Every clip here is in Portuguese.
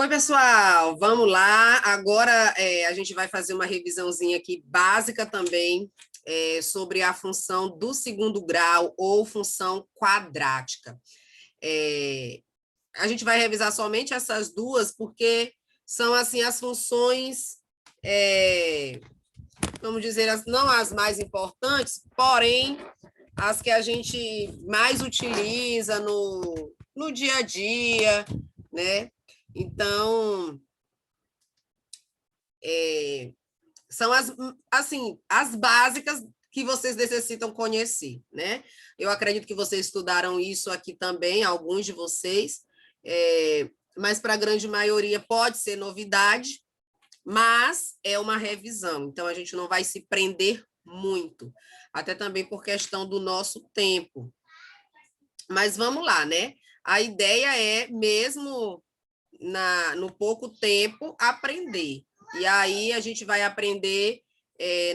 Oi, pessoal, vamos lá. Agora a gente vai fazer uma revisãozinha aqui básica também sobre a função do segundo grau ou função quadrática. A gente vai revisar somente essas duas porque são assim as funções, vamos dizer, não as mais importantes, porém as que a gente mais utiliza no dia a dia, né? Então, são as básicas que vocês necessitam conhecer, né? Eu acredito que vocês estudaram isso aqui também, alguns de vocês, mas para a grande maioria pode ser novidade, mas é uma revisão, então a gente não vai se prender muito, até também por questão do nosso tempo. Mas vamos lá, né? A ideia é, mesmo no pouco tempo, aprender. E aí a gente vai aprender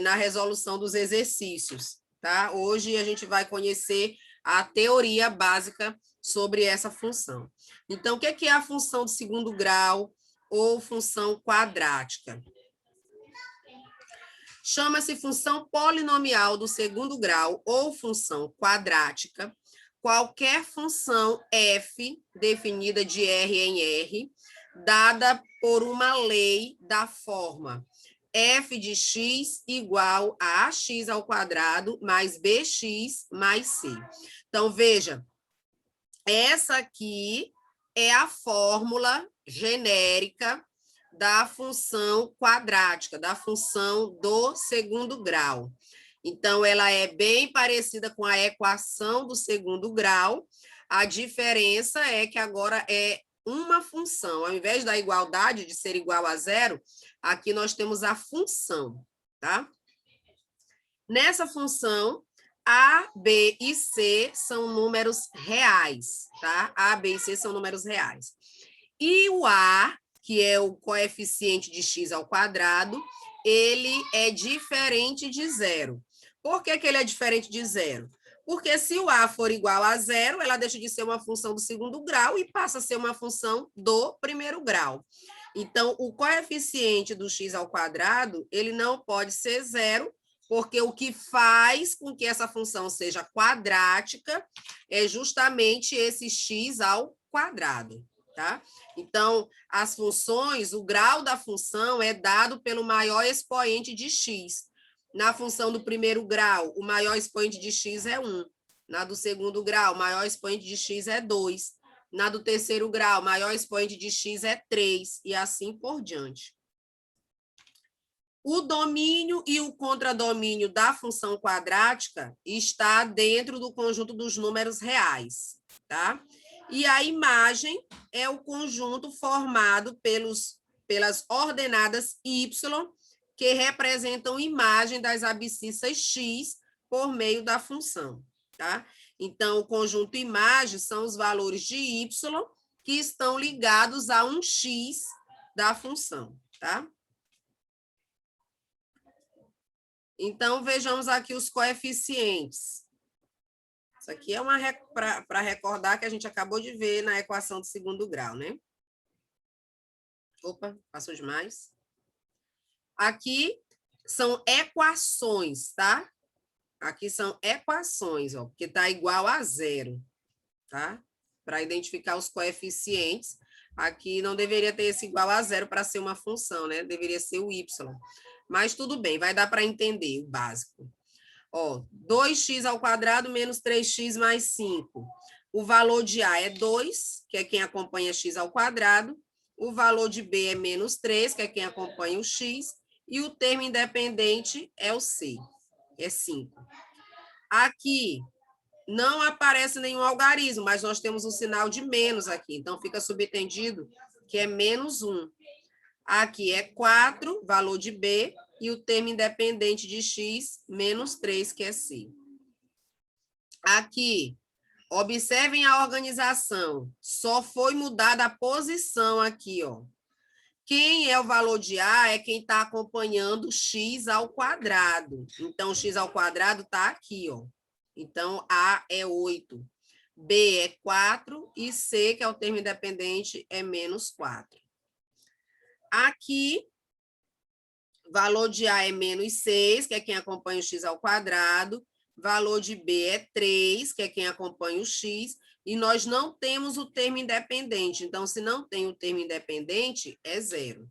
na resolução dos exercícios, tá? Hoje a gente vai conhecer a teoria básica sobre essa função. Então, o que é a função de segundo grau ou função quadrática? Chama-se função polinomial do segundo grau ou função quadrática qualquer função f definida de R em R, dada por uma lei da forma f de x igual a ax ao quadrado mais bx mais c. Então, veja, essa aqui é a fórmula genérica da função quadrática, da função do segundo grau. Então, ela é bem parecida com a equação do segundo grau. A diferença é que agora é uma função. Ao invés da igualdade de ser igual a zero, aqui nós temos a função, tá? Nessa função, A, B e C são números reais, tá? A, B e C são números reais. E o A, que é o coeficiente de x ao quadrado, ele é diferente de zero. Por que ele é diferente de zero? Porque se o A for igual a zero, ela deixa de ser uma função do segundo grau e passa a ser uma função do primeiro grau. Então, o coeficiente do x ao quadrado, ele não pode ser zero, porque o que faz com que essa função seja quadrática é justamente esse x ao quadrado, tá? Então, as funções, o grau da função é dado pelo maior expoente de x. Na função do primeiro grau, o maior expoente de x é 1. Na do segundo grau, o maior expoente de x é 2. Na do terceiro grau, o maior expoente de x é 3, e assim por diante. O domínio e o contradomínio da função quadrática está dentro do conjunto dos números reais, tá? E a imagem é o conjunto formado pelas ordenadas y, que representam imagem das abscissas x por meio da função, tá? Então, o conjunto imagem são os valores de y que estão ligados a um x da função, tá? Então, vejamos aqui os coeficientes. Isso aqui é para recordar que a gente acabou de ver na equação do segundo grau, né? Opa, passou demais. Aqui são equações, tá? Aqui são equações, ó, porque está igual a zero, tá? Para identificar os coeficientes, aqui não deveria ter esse igual a zero para ser uma função, né? Deveria ser o y. Mas tudo bem, vai dar para entender o básico. Ó, 2x ao quadrado menos 3x mais 5. O valor de A é 2, que é quem acompanha x ao quadrado. O valor de B é menos 3, que é quem acompanha o x. E o termo independente é o C, é 5. Aqui não aparece nenhum algarismo, mas nós temos um sinal de menos aqui. Então, fica subentendido que é menos 1. Aqui é 4, valor de B, e o termo independente de x, menos 3, que é C. Aqui, observem a organização. Só foi mudada a posição aqui, ó. Quem é o valor de A é quem está acompanhando x ao quadrado. Então, x ao quadrado está aqui, ó. Então, A é 8. B é 4 e C, que é o termo independente, é menos 4. Aqui, valor de A é menos 6, que é quem acompanha o x ao quadrado. Valor de B é 3, que é quem acompanha o x. E nós não temos o termo independente. Então, se não tem o termo independente, é zero.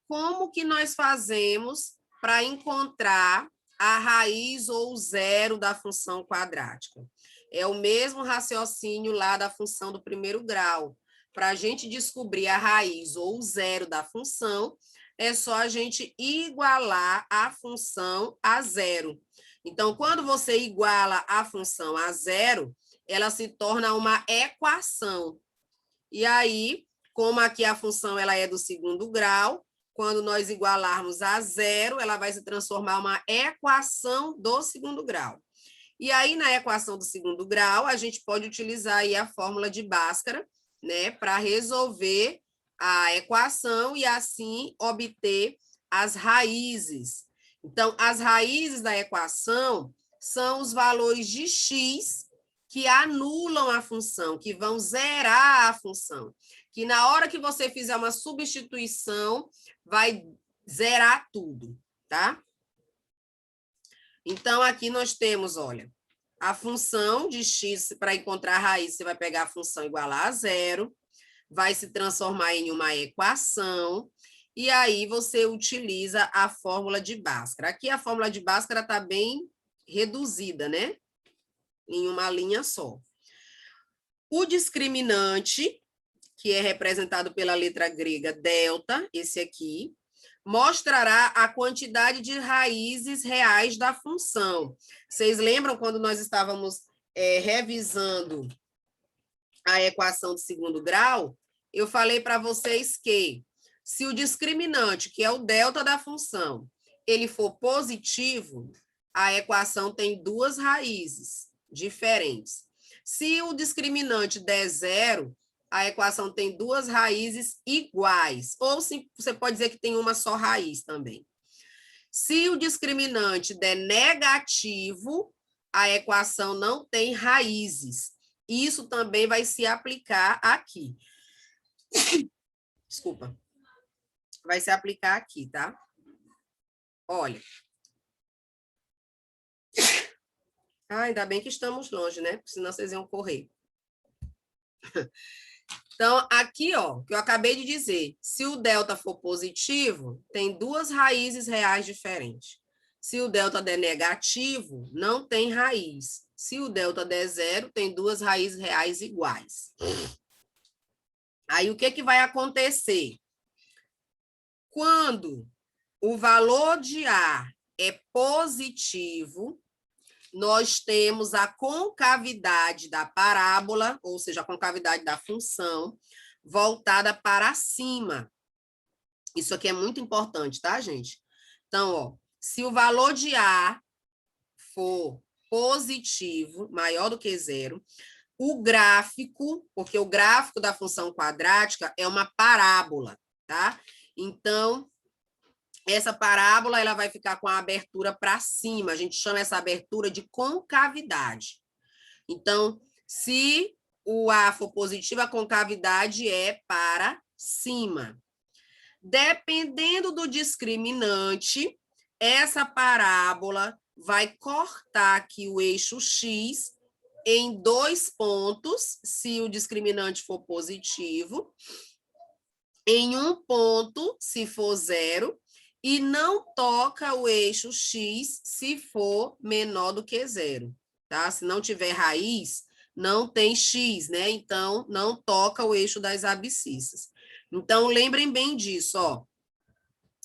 Como que nós fazemos para encontrar a raiz ou o zero da função quadrática? É o mesmo raciocínio lá da função do primeiro grau. Para a gente descobrir a raiz ou o zero da função, é só a gente igualar a função a zero. Então, quando você iguala a função a zero, ela se torna uma equação. E aí, como aqui a função ela é do segundo grau, quando nós igualarmos a zero, ela vai se transformar em uma equação do segundo grau. E aí, na equação do segundo grau, a gente pode utilizar aí a fórmula de Bhaskara, né, para resolver a equação e assim obter as raízes. Então, as raízes da equação são os valores de x que anulam a função, que vão zerar a função. Que na hora que você fizer uma substituição, vai zerar tudo, tá? Então, aqui nós temos, olha, a função de x, para encontrar a raiz, você vai pegar a função igual a zero, vai se transformar em uma equação, e aí você utiliza a fórmula de Bhaskara. Aqui a fórmula de Bhaskara está bem reduzida, né? Em uma linha só. O discriminante, que é representado pela letra grega delta, esse aqui, mostrará a quantidade de raízes reais da função. Vocês lembram quando nós estávamos revisando a equação de segundo grau? Eu falei para vocês que se o discriminante, que é o delta da função, ele for positivo, a equação tem duas raízes diferentes. Se o discriminante der zero, a equação tem duas raízes iguais, ou se, você pode dizer que tem uma só raiz também. Se o discriminante der negativo, a equação não tem raízes. Isso também vai se aplicar aqui. Desculpa. Vai se aplicar aqui, tá? Olha. Ainda bem que estamos longe, né? Senão vocês iam correr. Então, aqui, ó, que eu acabei de dizer, se o delta for positivo, tem duas raízes reais diferentes. Se o delta der negativo, não tem raiz. Se o delta der zero, tem duas raízes reais iguais. Aí, o que que vai acontecer? Quando o valor de A é positivo, nós temos a concavidade da parábola, ou seja, a concavidade da função, voltada para cima. Isso aqui é muito importante, tá, gente? Então, ó, se o valor de A for positivo, maior do que zero, o gráfico, porque o gráfico da função quadrática é uma parábola, tá? Então, essa parábola ela vai ficar com a abertura para cima. A gente chama essa abertura de concavidade. Então, se o A for positivo, a concavidade é para cima. Dependendo do discriminante, essa parábola vai cortar aqui o eixo X em 2 pontos, se o discriminante for positivo, em 1 ponto, se for zero, e não toca o eixo X se for menor do que zero, tá? Se não tiver raiz, não tem X, né? Então, não toca o eixo das abscissas. Então, lembrem bem disso, ó.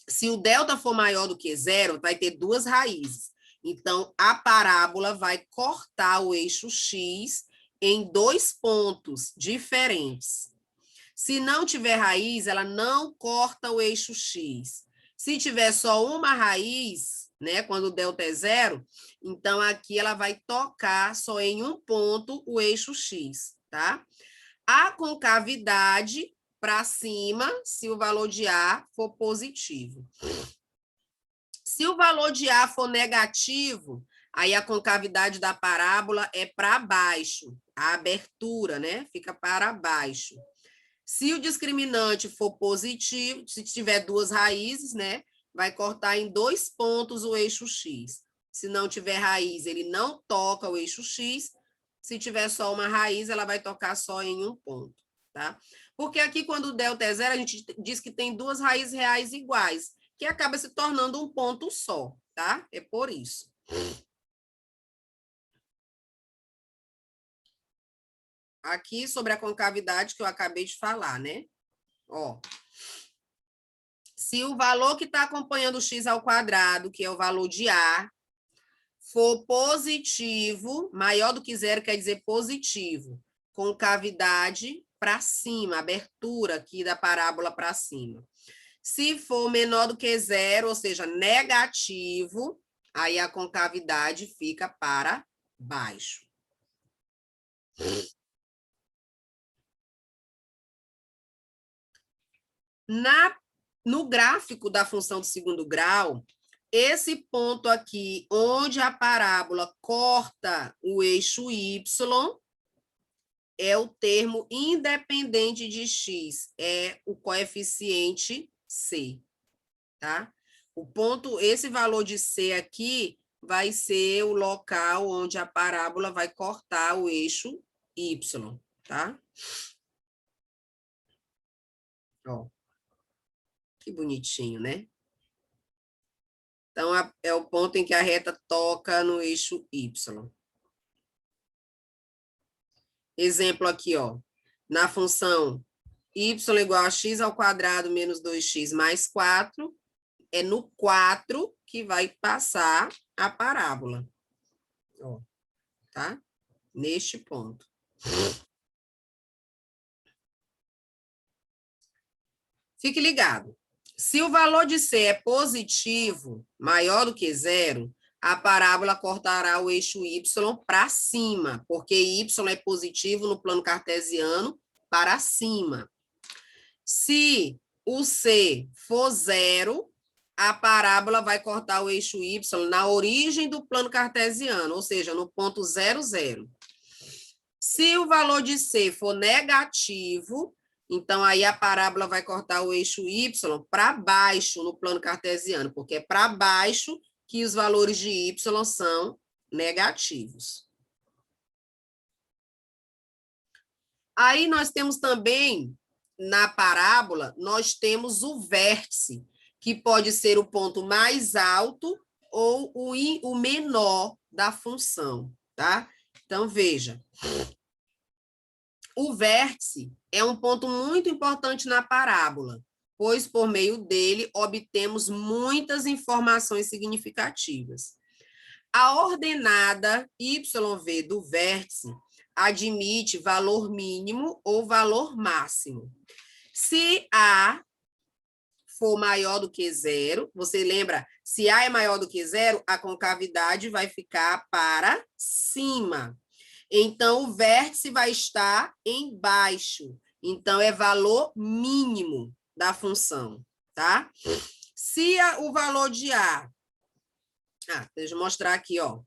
Se o delta for maior do que zero, vai ter duas raízes. Então, a parábola vai cortar o eixo X em 2 pontos diferentes. Se não tiver raiz, ela não corta o eixo X. Se tiver só uma raiz, né, quando o delta é zero, então aqui ela vai tocar só em 1 ponto o eixo X, tá? A concavidade para cima, se o valor de A for positivo. Se o valor de A for negativo, aí a concavidade da parábola é para baixo, a abertura, né, fica para baixo. Se o discriminante for positivo, se tiver duas raízes, né, vai cortar em 2 pontos o eixo X. Se não tiver raiz, ele não toca o eixo X. Se tiver só uma raiz, ela vai tocar só em um ponto, tá? Porque aqui, quando o delta é zero, a gente diz que tem duas raízes reais iguais, que acaba se tornando um ponto só, tá? É por isso. Aqui, sobre a concavidade que eu acabei de falar, né? Ó. Se o valor que está acompanhando o x ao quadrado, que é o valor de A, for positivo, maior do que zero quer dizer positivo, concavidade para cima, abertura aqui da parábola para cima. Se for menor do que zero, ou seja, negativo, aí a concavidade fica para baixo. No gráfico da função do segundo grau, esse ponto aqui, onde a parábola corta o eixo Y, é o termo independente de x, é o coeficiente C, tá? O ponto, esse valor de C aqui vai ser o local onde a parábola vai cortar o eixo Y, tá? Ó, que bonitinho, né? Então, é o ponto em que a reta toca no eixo Y. Exemplo aqui, ó. Na função y igual a x ao quadrado menos 2x mais 4, é no 4 que vai passar a parábola. Ó, tá? Neste ponto. Fique ligado. Se o valor de C é positivo, maior do que zero, a parábola cortará o eixo Y para cima, porque Y é positivo no plano cartesiano para cima. Se o C for zero, a parábola vai cortar o eixo Y na origem do plano cartesiano, ou seja, no ponto 0, 0. Se o valor de C for negativo, então aí a parábola vai cortar o eixo Y para baixo no plano cartesiano, porque é para baixo que os valores de Y são negativos. Aí nós temos também, na parábola, nós temos o vértice, que pode ser o ponto mais alto ou o menor da função, tá? Então, veja. O vértice é um ponto muito importante na parábola, pois por meio dele obtemos muitas informações significativas. A ordenada YV do vértice admite valor mínimo ou valor máximo. Se A for maior do que zero, você lembra, se A é maior do que zero, a concavidade vai ficar para cima. Então, o vértice vai estar embaixo. Então, é valor mínimo da função, tá? Se o valor de A... deixa eu mostrar aqui, ó.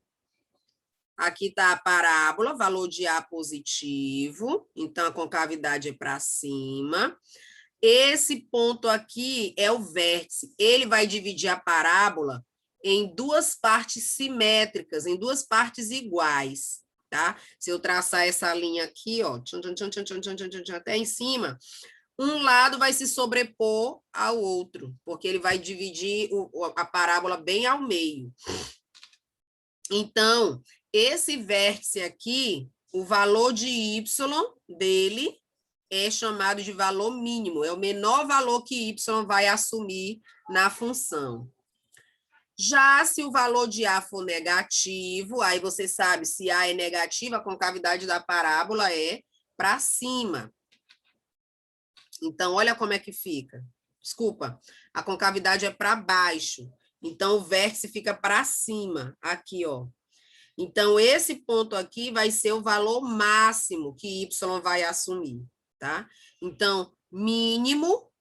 Aqui está a parábola, valor de A positivo. Então, a concavidade é para cima. Esse ponto aqui é o vértice. Ele vai dividir a parábola em duas partes simétricas, em duas partes iguais, tá? Se eu traçar essa linha aqui, ó, até em cima, um lado vai se sobrepor ao outro, porque ele vai dividir a parábola bem ao meio. Então, esse vértice aqui, o valor de y dele é chamado de valor mínimo, é o menor valor que y vai assumir na função. Já se o valor de A for negativo, aí você sabe, se A é negativo, a concavidade da parábola é para cima. Então, olha como é que fica. Desculpa, a concavidade é para baixo. Então, o vértice fica para cima, aqui, ó. Então, esse ponto aqui vai ser o valor máximo que y vai assumir, tá? Então, mínimo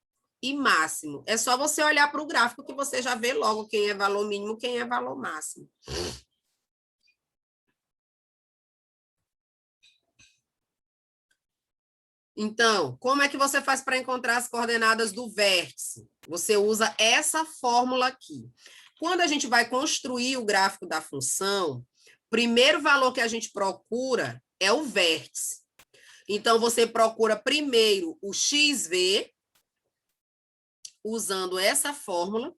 e máximo. É só você olhar para o gráfico que você já vê logo quem é valor mínimo, quem é valor máximo. Então, como é que você faz para encontrar as coordenadas do vértice? Você usa essa fórmula aqui. Quando a gente vai construir o gráfico da função, o primeiro valor que a gente procura é o vértice. Então, você procura primeiro o XV, usando essa fórmula.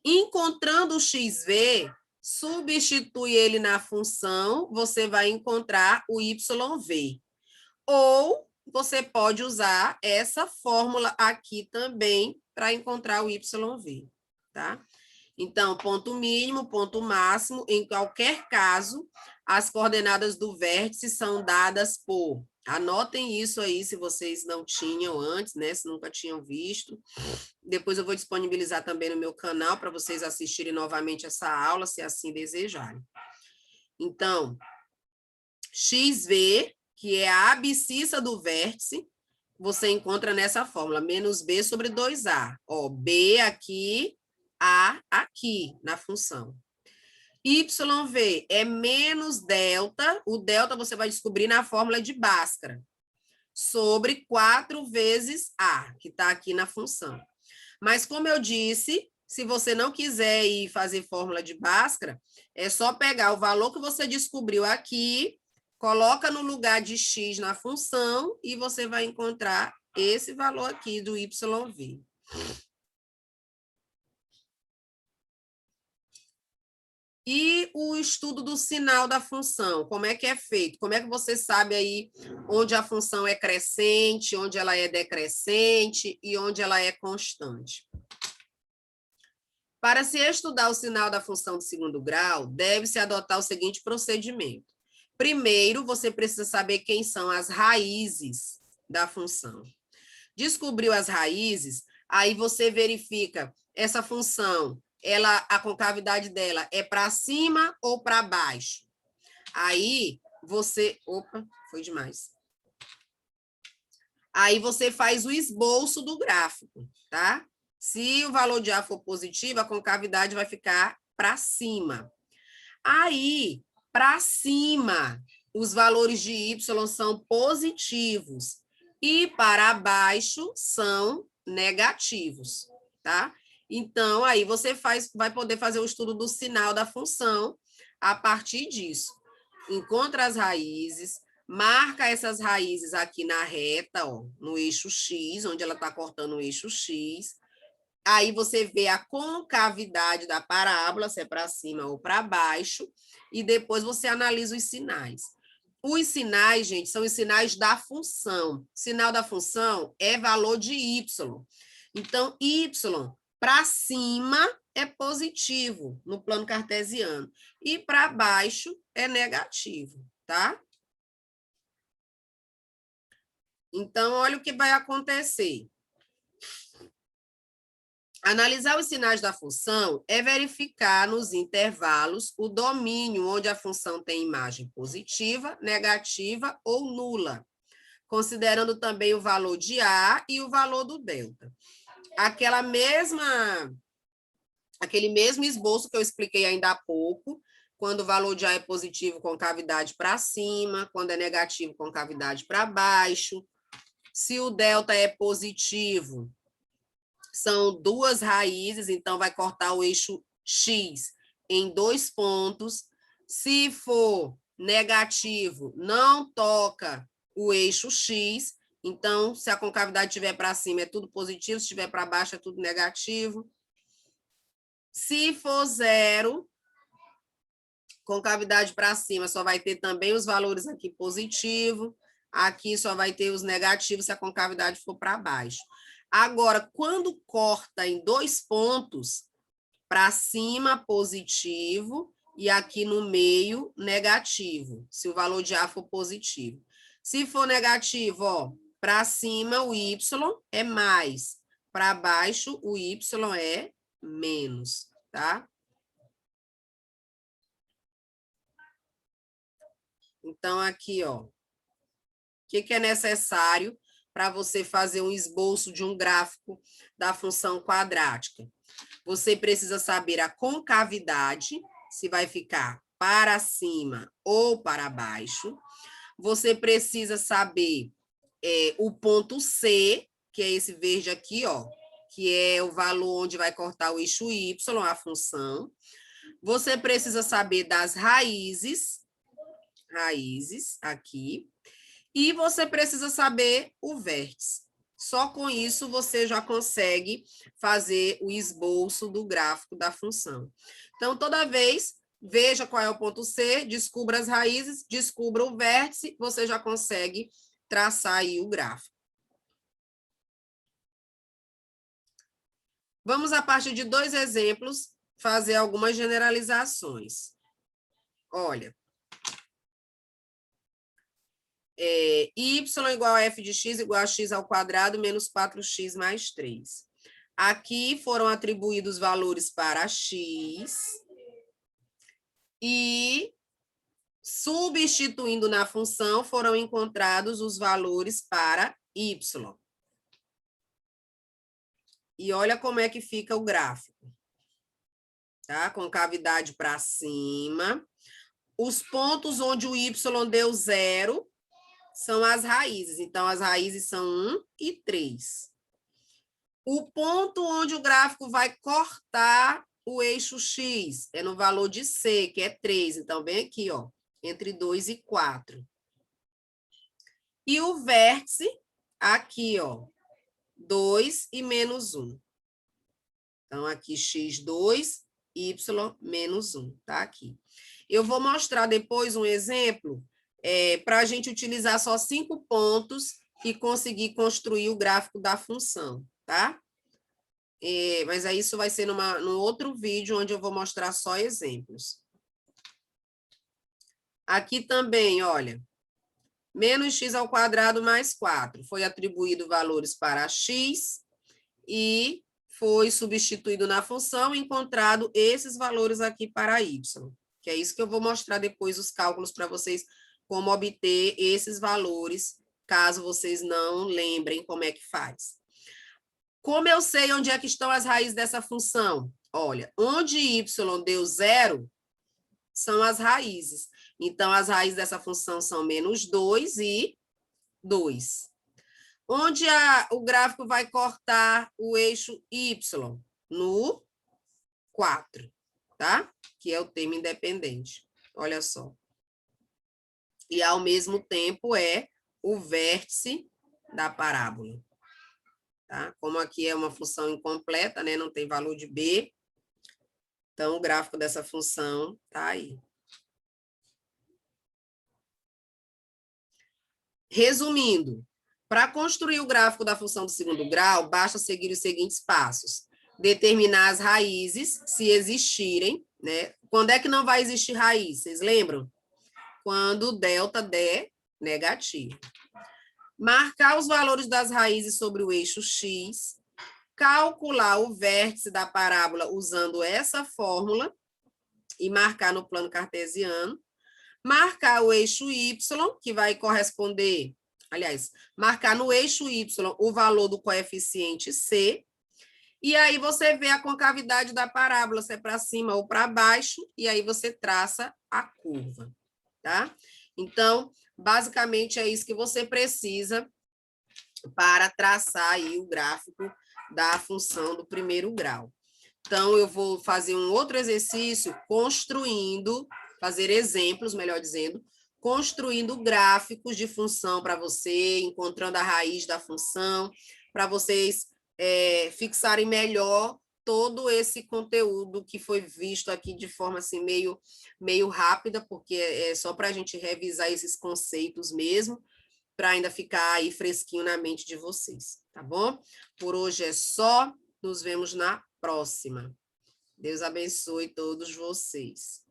Encontrando o XV, substitui ele na função, você vai encontrar o YV. Ou você pode usar essa fórmula aqui também para encontrar o YV, tá? Então, ponto mínimo, ponto máximo, em qualquer caso, as coordenadas do vértice são dadas por... Anotem isso aí, se vocês não tinham antes, né? Se nunca tinham visto. Depois eu vou disponibilizar também no meu canal para vocês assistirem novamente essa aula, se assim desejarem. Então, XV, que é a abscissa do vértice, você encontra nessa fórmula, menos B sobre 2A. Ó, B aqui, A aqui, na função. YV é menos delta, o delta você vai descobrir na fórmula de Bhaskara, sobre 4 vezes A, que está aqui na função. Mas, como eu disse, se você não quiser ir fazer fórmula de Bhaskara, é só pegar o valor que você descobriu aqui, coloca no lugar de x na função e você vai encontrar esse valor aqui do YV. E o estudo do sinal da função, como é que é feito? Como é que você sabe aí onde a função é crescente, onde ela é decrescente e onde ela é constante? Para se estudar o sinal da função de segundo grau, deve-se adotar o seguinte procedimento. Primeiro, você precisa saber quem são as raízes da função. Descobriu as raízes, aí você verifica essa função, a concavidade dela é para cima ou para baixo. Aí você... Opa, foi demais. Aí você faz o esboço do gráfico, tá? Se o valor de A for positivo, a concavidade vai ficar para cima. Aí, para cima, os valores de Y são positivos e para baixo são negativos, tá? Então, aí você vai poder fazer o estudo do sinal da função a partir disso. Encontra as raízes, marca essas raízes aqui na reta, ó, no eixo X, onde ela está cortando o eixo X. Aí você vê a concavidade da parábola, se é para cima ou para baixo, e depois você analisa os sinais. Os sinais, gente, são os sinais da função. Sinal da função é valor de Y. Então, Y para cima é positivo no plano cartesiano e para baixo é negativo, tá? Então, olha o que vai acontecer. Analisar os sinais da função é verificar nos intervalos o domínio onde a função tem imagem positiva, negativa ou nula, considerando também o valor de A e o valor do delta. Aquele mesmo esboço que eu expliquei ainda há pouco, quando o valor de A é positivo, concavidade para cima, quando é negativo, concavidade para baixo. Se o delta é positivo, são duas raízes, então vai cortar o eixo X em 2 pontos. Se for negativo, não toca o eixo X. Então, se a concavidade estiver para cima, é tudo positivo, se estiver para baixo, é tudo negativo. Se for 0, concavidade para cima, só vai ter também os valores aqui positivo. Aqui só vai ter os negativos se a concavidade for para baixo. Agora, quando corta em 2 pontos, para cima positivo e aqui no meio negativo, se o valor de A for positivo. Se for negativo, ó, para cima o Y é mais, para baixo o Y é menos, tá? Então, aqui, ó, o que é necessário para você fazer um esboço de um gráfico da função quadrática? Você precisa saber a concavidade, se vai ficar para cima ou para baixo. Você precisa saber o ponto C, que é esse verde aqui, ó, que é o valor onde vai cortar o eixo Y, a função. Você precisa saber das raízes aqui, e você precisa saber o vértice. Só com isso você já consegue fazer o esboço do gráfico da função. Então, toda vez, veja qual é o ponto C, descubra as raízes, descubra o vértice, você já consegue traçar aí o gráfico. Vamos, a partir de 2 exemplos, fazer algumas generalizações. Olha, y igual a f de x igual a x ao quadrado menos 4x mais 3. Aqui foram atribuídos valores para x e, substituindo na função, foram encontrados os valores para y. E olha como é que fica o gráfico. Tá? Com cavidade para cima. Os pontos onde o y deu 0 são as raízes. Então, as raízes são 1 e 3. O ponto onde o gráfico vai cortar o eixo x é no valor de C, que é 3. Então, bem aqui, ó, entre 2 e 4. E o vértice, aqui, ó, 2 e menos 1. Então, aqui x2, y menos 1, tá aqui. Eu vou mostrar depois um exemplo para a gente utilizar só 5 pontos e conseguir construir o gráfico da função, tá? Mas aí isso vai ser num outro vídeo, onde eu vou mostrar só exemplos. Aqui também, olha, menos x ao quadrado mais 4. Foi atribuído valores para x e foi substituído na função, encontrado esses valores aqui para y. Que é isso que eu vou mostrar depois, os cálculos para vocês, como obter esses valores, caso vocês não lembrem como é que faz. Como eu sei onde é que estão as raízes dessa função? Olha, onde y deu 0, são as raízes. Então, as raízes dessa função são menos 2 e 2. Onde o gráfico vai cortar o eixo y? No 4, tá? Que é o termo independente. Olha só. E, ao mesmo tempo, é o vértice da parábola. Tá? Como aqui é uma função incompleta, né? Não tem valor de b, então o gráfico dessa função está aí. Resumindo, para construir o gráfico da função do segundo grau, basta seguir os seguintes passos. Determinar as raízes, se existirem, né? Quando é que não vai existir raiz? Vocês lembram? Quando o delta der negativo. Marcar os valores das raízes sobre o eixo x, calcular o vértice da parábola usando essa fórmula e marcar no plano cartesiano, marcar o eixo y, que vai corresponder, aliás, marcar no eixo y o valor do coeficiente c, e aí você vê a concavidade da parábola, se é para cima ou para baixo, e aí você traça a curva, tá? Então, basicamente é isso que você precisa para traçar aí o gráfico da função do primeiro grau. Então, eu vou fazer um outro exercício fazer exemplos, melhor dizendo, construindo gráficos de função para você, encontrando a raiz da função, para vocês fixarem melhor todo esse conteúdo que foi visto aqui de forma assim meio rápida, porque é só para a gente revisar esses conceitos mesmo, para ainda ficar aí fresquinho na mente de vocês, tá bom? Por hoje é só, nos vemos na próxima. Deus abençoe todos vocês.